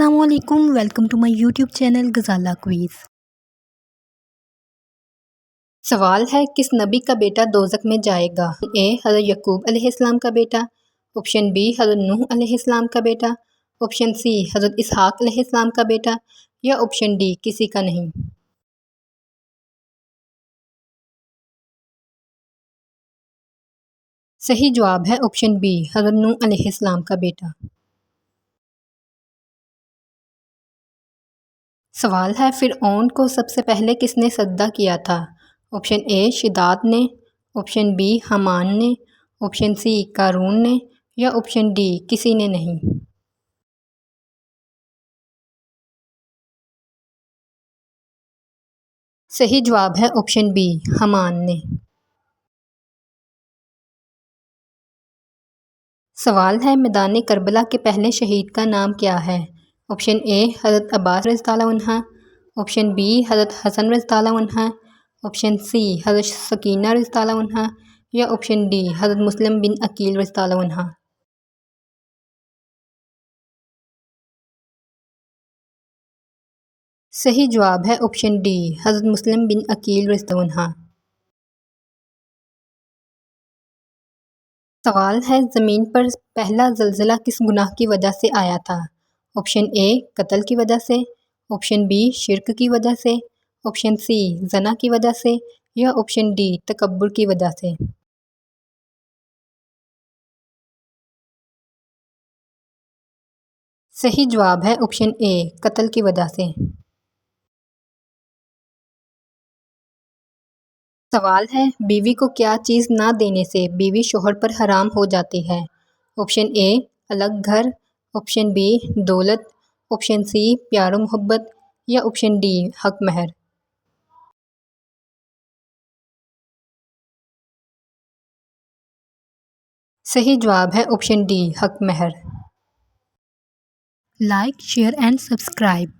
السلام علیکم، welcome to my YouTube channel Ghazala quiz. سوال ہے، کس نبی کا بیٹا دوزخ میں جائے گا؟ اے حضرت یعقوب علیہ السلام کا بیٹا، آپشن بی حضرت نوح علیہ السلام کا بیٹا، آپشن سی حضرت اسحاق علیہ السلام کا بیٹا، یا آپشن ڈی کسی کا نہیں۔ صحیح جواب ہے آپشن بی حضرت نوح علیہ السلام کا بیٹا۔ سوال ہے، فرعون کو سب سے پہلے کس نے سجدہ کیا تھا؟ آپشن اے شداد نے، آپشن بی حامان نے، آپشن سی قارون نے، یا آپشن ڈی کسی نے نہیں۔ صحیح جواب ہے آپشن بی حامان نے۔ سوال ہے، میدان کربلا کے پہلے شہید کا نام کیا ہے؟ آپشن اے حضرت عباس رضی اللہ عنہ، آپشن بی حضرت حسن رضی اللہ عنہ، آپشن سی حضرت سکینہ رضی اللہ عنہ، یا آپشن ڈی حضرت مسلم بن عقیل رضی اللہ عنہ۔ صحیح جواب ہے آپشن ڈی حضرت مسلم بن عقیل رضی اللہ عنہ۔ سوال ہے، زمین پر پہلا زلزلہ کس گناہ کی وجہ سے آیا تھا؟ آپشن اے قتل کی وجہ سے، آپشن بی شرک کی وجہ سے، آپشن سی زنا کی وجہ سے، یا آپشن ڈی تکبر کی وجہ سے۔ صحیح جواب ہے آپشن اے قتل کی وجہ سے۔ سوال ہے، بیوی کو کیا چیز نہ دینے سے بیوی شوہر پر حرام ہو جاتی ہے؟ آپشن اے الگ گھر، آپشن بی دولت، آپشن سی پیار و محبت، یا آپشن ڈی حق مہر۔ صحیح جواب ہے آپشن ڈی حق مہر۔ Like, share and subscribe.